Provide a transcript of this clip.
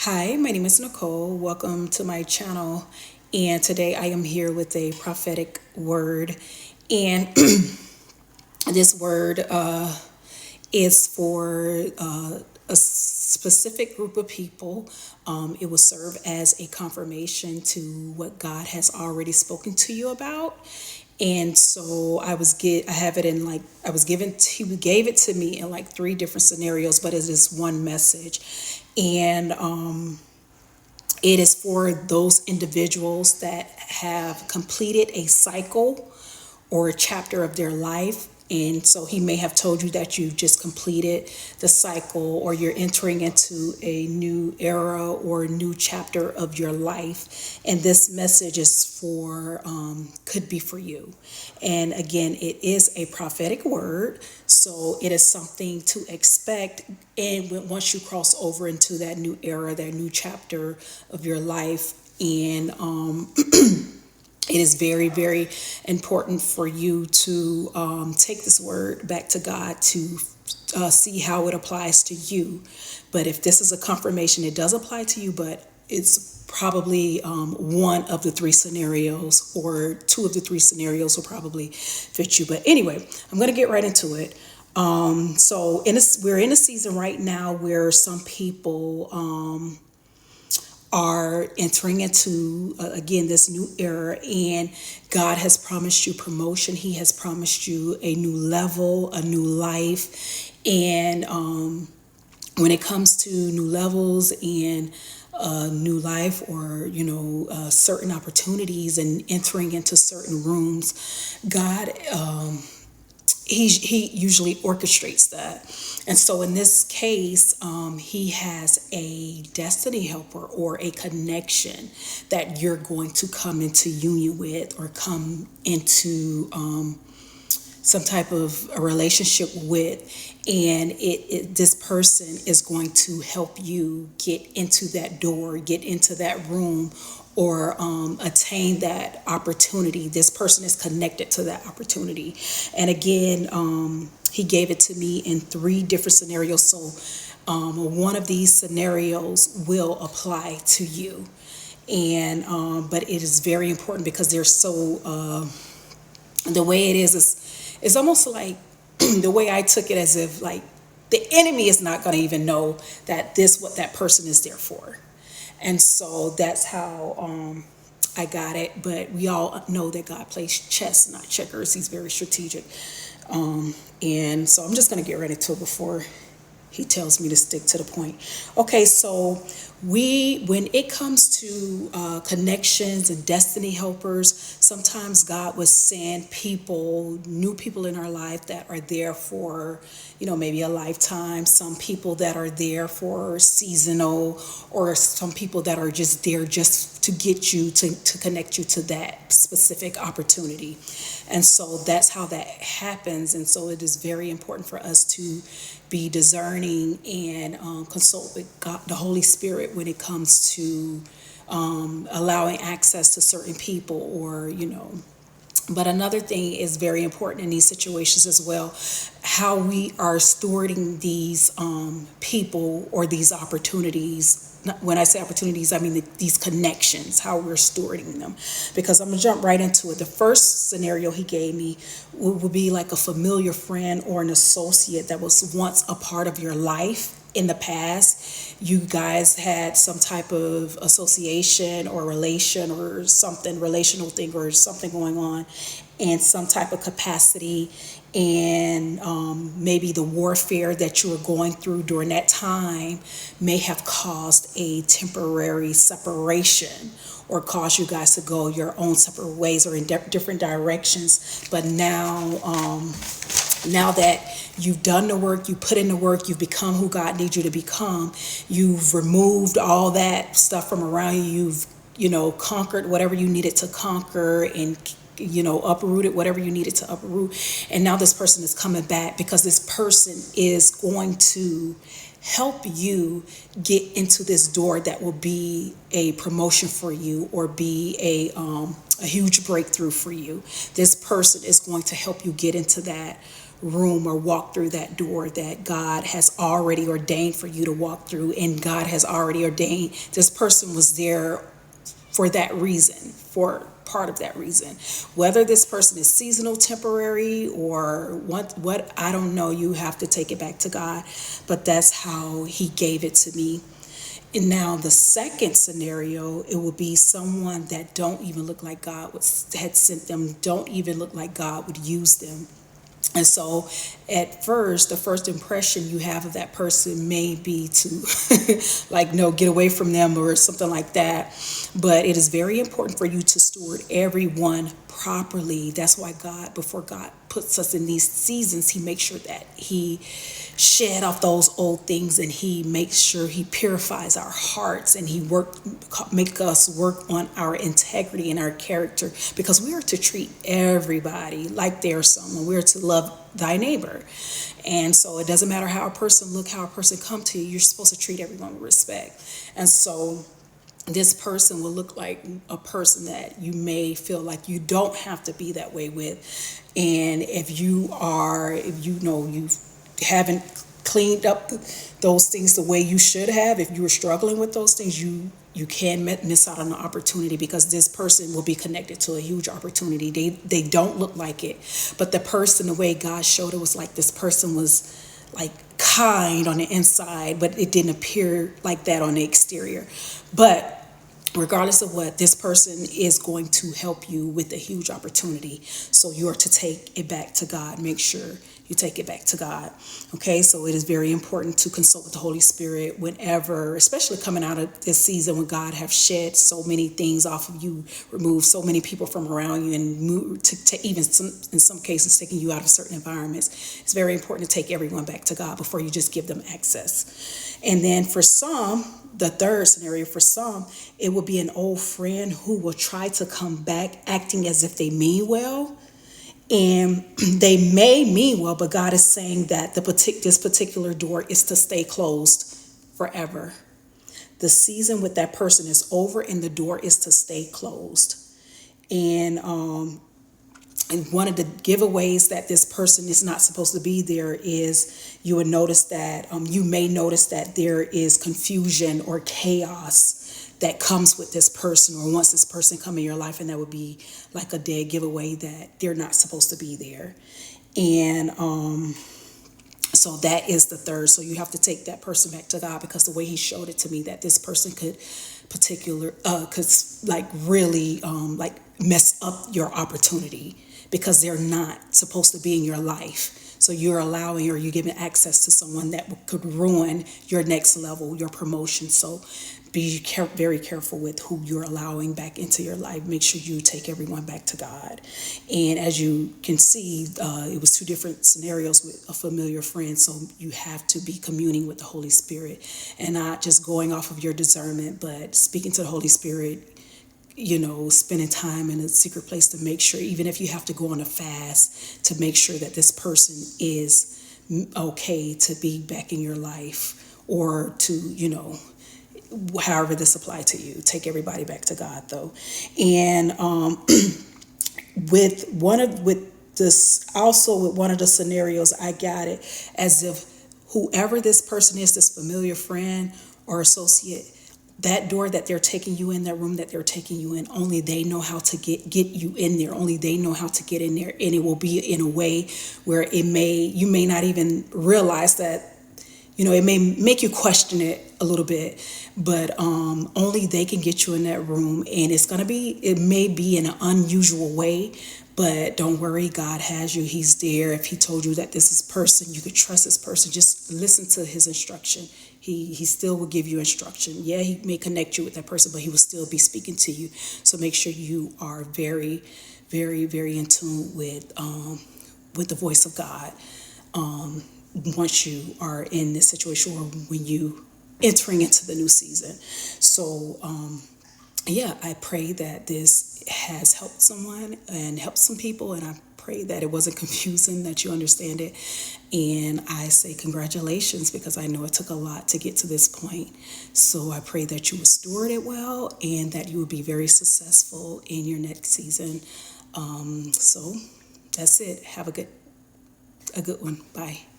Hi, my name is Nicole. Welcome to my channel. And today I am here with a prophetic word. And this word is for a specific group of people. It will serve as a confirmation to what God has already spoken to you about. And so I have it in like I was given he gave it to me in like three different scenarios, but it is one message. And it is for those individuals that have completed a cycle or a chapter of their life. And so he may have told you that you've just completed the cycle or you're entering into a new era or a new chapter of your life. And this message is could be for you. And again, it is a prophetic word. So it is something to expect. And once you cross over into that new era, that new chapter of your life, and it is very, very important for you to take this word back to God to see how it applies to you. But if this is a confirmation, it does apply to you, but it's probably one of the three scenarios or two of the three scenarios will probably fit you. But anyway, I'm going to get right into it. We're in a season right now where some people are entering into again this new era, and God has promised you promotion. He has promised you a new level, a new life. And when it comes to new levels and new life, or certain opportunities and entering into certain rooms, God he usually orchestrates that. And so in this case, he has a destiny helper or a connection that you're going to come into union with or come into some type of a relationship with. And this person is going to help you get into that door, get into that room, or attain that opportunity. This person is connected to that opportunity. And again, he gave it to me in three different scenarios. So one of these scenarios will apply to you. And but it is very important because they're so the way it is it's almost like the way I took it, as if like the enemy is not going to even know that what that person is there for. And so that's how I got it. But we all know that God plays chess, not checkers. He's very strategic. And so I'm just going to get right into it before he tells me to stick to the point. Okay, so when it comes to connections and destiny helpers, sometimes God will send people, new people in our life that are there for, maybe a lifetime. Some people that are there for seasonal, or some people that are just there just to get you to connect you to that specific opportunity. And so that's how that happens. And so it is very important for us to be discerning and consult with God, the Holy Spirit, when it comes to allowing access to certain people, or But another thing is very important in these situations as well, how we are stewarding these people or these opportunities. When I say opportunities, I mean these connections, how we're stewarding them. Because I'm going to jump right into it. The first scenario he gave me would be like a familiar friend or an associate that was once a part of your life in the past. You guys had some type of association or relation or something, relational thing or something going on in some type of capacity. And maybe the warfare that you were going through during that time may have caused a temporary separation, or caused you guys to go your own separate ways or in different directions. But now that you've done the work, you put in the work, you've become who God needs you to become, you've removed all that stuff from around you, you've conquered whatever you needed to conquer, and uprooted whatever you needed to uproot. And now this person is coming back because this person is going to help you get into this door that will be a promotion for you, or be a huge breakthrough for you. This person is going to help you get into that room or walk through that door that God has already ordained for you to walk through, and God has already ordained this person was there for that reason, for part of that reason. Whether this person is seasonal, temporary, or what I don't know, you have to take it back to God. But that's how he gave it to me. And now the second scenario, it will be someone that don't even look like God had sent them, don't even look like God would use them. And so at first, the first impression you have of that person may be to like, no, get away from them or something like that. But it is very important for you to steward everyone properly. That's why before God puts us in these seasons, he makes sure that he shed off those old things, and he makes sure he purifies our hearts, and make us work on our integrity and our character, because we are to treat everybody like they're someone. We're to love thy neighbor. And so it doesn't matter how a person look, how a person come to you, you're supposed to treat everyone with respect. And so this person will look like a person that you may feel like you don't have to be that way with. And if you know you haven't cleaned up those things the way you should have, if you were struggling with those things, you can miss out on the opportunity, because this person will be connected to a huge opportunity. They don't look like it, but the person, the way God showed it, was like this person was like kind on the inside, but it didn't appear like that on the exterior. But regardless of what, this person is going to help you with a huge opportunity. So you are to take it back to God. Make sure you take it back to God. Okay, so it is very important to consult with the Holy Spirit whenever, especially coming out of this season when God have shed so many things off of you, removed so many people from around you, and moved to even in some cases taking you out of certain environments. It's very important to take everyone back to God before you just give them access. And then for some, the third scenario, for some, it will be an old friend who will try to come back acting as if they mean well. And they may mean well, but God is saying that this particular door is to stay closed forever. The season with that person is over, and the door is to stay closed. And one of the giveaways that this person is not supposed to be there is you may notice that there is confusion or chaos that comes with this person, or once this person come in your life, and that would be like a dead giveaway that they're not supposed to be there. And so that is the third. So you have to take that person back to God, because the way he showed it to me, that this person could really like mess up your opportunity, because they're not supposed to be in your life. So you're allowing, or you're giving access to someone that could ruin your next level, your promotion. So be very careful with who you're allowing back into your life. Make sure you take everyone back to God. And as you can see, it was two different scenarios with a familiar friend. So you have to be communing with the Holy Spirit, and not just going off of your discernment, but speaking to the Holy Spirit, spending time in a secret place to make sure, even if you have to go on a fast, to make sure that this person is okay to be back in your life, or to, however this applied to you. Take everybody back to God, though. And with one of the scenarios, I got it as if whoever this person is, this familiar friend or associate, that door that they're taking you in, that room that they're taking you in, only they know how to get you in there. Only they know how to get in there, and it will be in a way where you may not even realize that. It may make you question it a little bit, but only they can get you in that room, and it may be in an unusual way, but don't worry, God has you. He's there. If he told you that this is person, you could trust this person. Just listen to his instruction. He still will give you instruction. Yeah, he may connect you with that person, but he will still be speaking to you. So make sure you are very, very, very in tune with the voice of God. Once you are in this situation, or when you entering into the new season. So I pray that this has helped someone and helped some people, and I pray that it wasn't confusing, that you understand it. And I say congratulations, because I know it took a lot to get to this point. So I pray that you will steward it well, and that you will be very successful in your next season. So that's it. Have a good a good one. Bye.